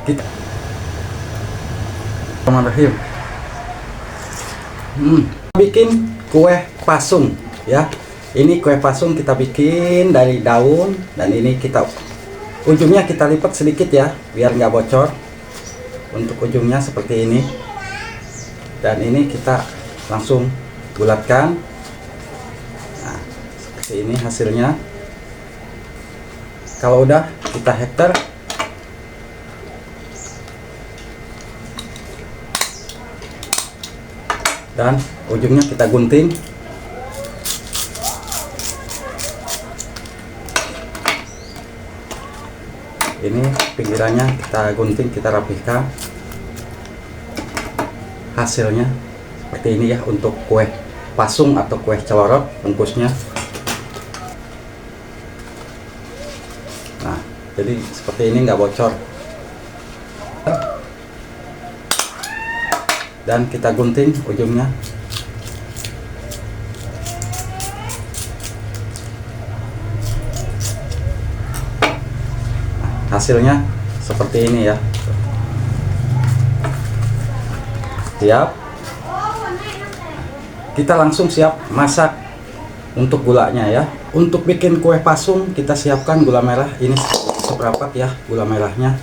Kita Bismillahirrahmanirrahim. Bikin kue pasung ya. Ini kue pasung kita bikin dari daun, dan ini kita ujungnya kita lipat sedikit ya biar nggak bocor. Untuk ujungnya seperti ini, dan ini kita langsung bulatkan. Nah, seperti ini hasilnya. Kalau udah kita hektar, dan ujungnya kita gunting. Ini pinggirannya kita gunting, kita rapihkan. Hasilnya seperti ini ya untuk kue pasung atau kue celorot bungkusnya. Nah, jadi seperti ini nggak bocor. Dan kita gunting ujungnya. Nah, hasilnya seperti ini ya. Siap. Kita langsung siap masak untuk gulanya ya. Untuk bikin kue pasung kita siapkan gula merah. Ini seperempat ya gula merahnya.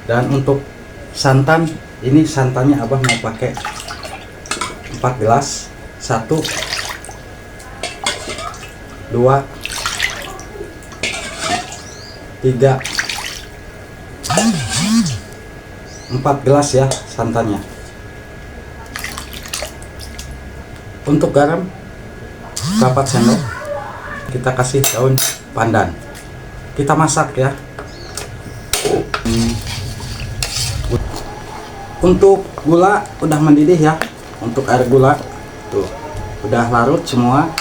Dan untuk santan, ini santannya abah mau pakai 4 gelas. 1 2 3 4 gelas ya santannya. Untuk garam 4 sendok. Kita kasih daun pandan. Kita masak ya. Untuk gula udah mendidih ya. Untuk air gula tuh udah larut semua.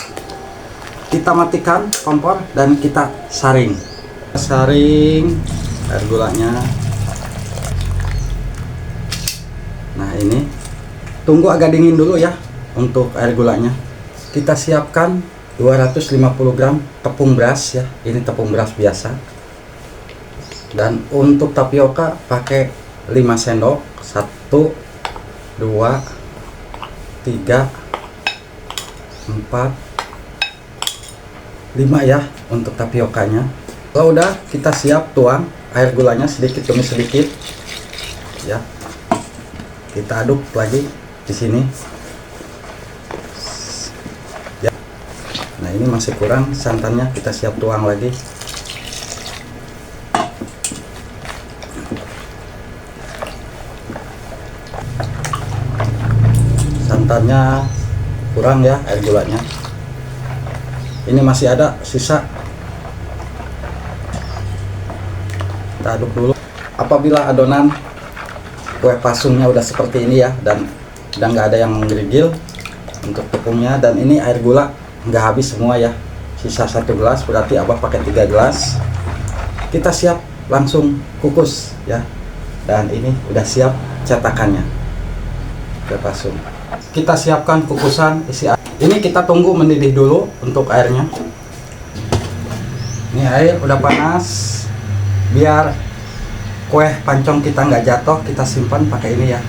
Kita matikan kompor dan kita saring air gulanya. Nah, ini tunggu agak dingin dulu ya. Untuk air gulanya kita siapkan 250 gram tepung beras ya. Ini tepung beras biasa. Dan untuk tapioka pakai 5 sendok. 1 2 3 4 5 ya untuk tapiokanya. Kalau udah kita siap tuang air gulanya sedikit demi sedikit ya. Kita aduk lagi di sini ya. Nah, ini masih kurang santannya, kita siap tuang lagi. Santannya kurang ya, air gulanya. Ini masih ada sisa. Kita aduk dulu. Apabila adonan kue pasungnya udah seperti ini ya, dan udah nggak ada yang menggigil untuk tepungnya, dan ini air gula nggak habis semua ya, sisa 1 gelas, berarti abah pakai 3 gelas. Kita siap langsung kukus ya. Dan ini udah siap cetakannya kue pasung. Kita siapkan kukusan isi air. Ini kita tunggu mendidih dulu untuk airnya. Ini air udah panas. Biar kue pancong kita nggak jatuh, kita simpan pakai ini ya.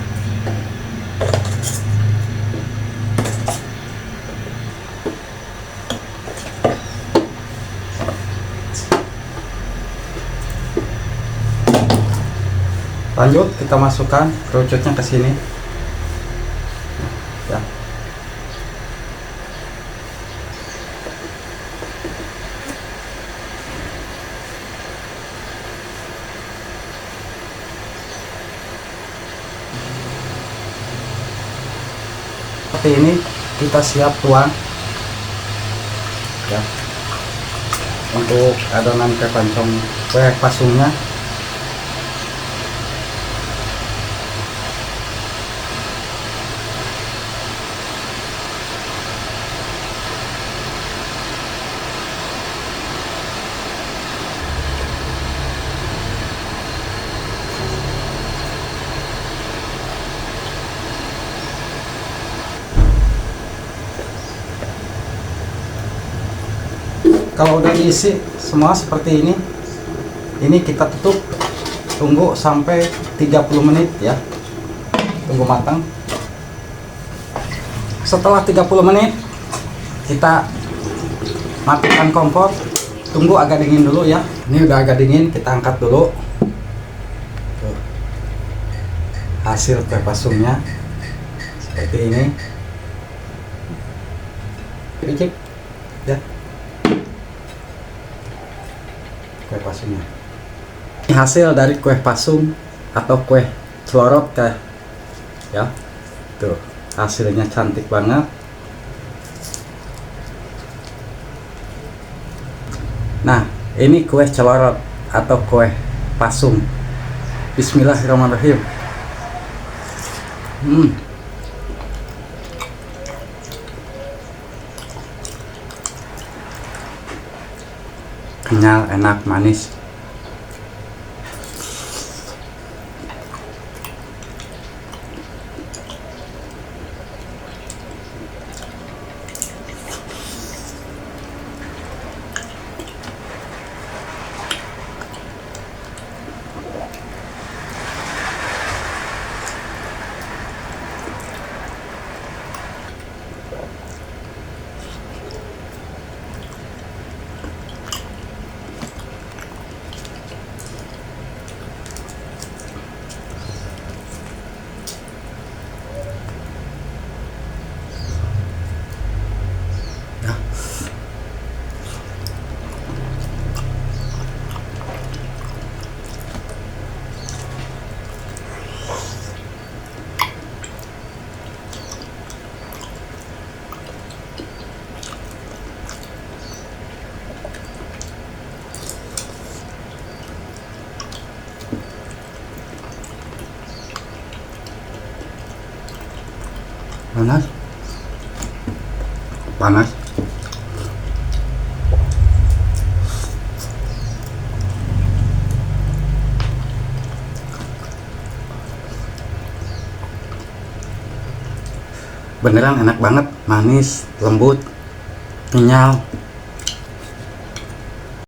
Lanjut kita masukkan kerucutnya ke sini ya. Seperti ini kita siap tuang ya untuk adonan kue pancong, kue pasungnya. Kalau udah diisi semua seperti ini kita tutup tunggu sampai 30 menit ya, tunggu matang. Setelah 30 menit kita matikan kompor, tunggu agak dingin dulu ya. Ini udah agak dingin, kita angkat dulu. Tuh, hasil kue pasungnya seperti ini. Icip ya, kue pasungnya. Ini hasil dari kue pasung atau kue celorot ya. Tuh, hasilnya cantik banget. Nah, ini kue celorot atau kue pasung. Bismillahirrahmanirrahim. Kenyal, enak, manis. Panas, panas. Beneran enak banget, manis, lembut, kenyal.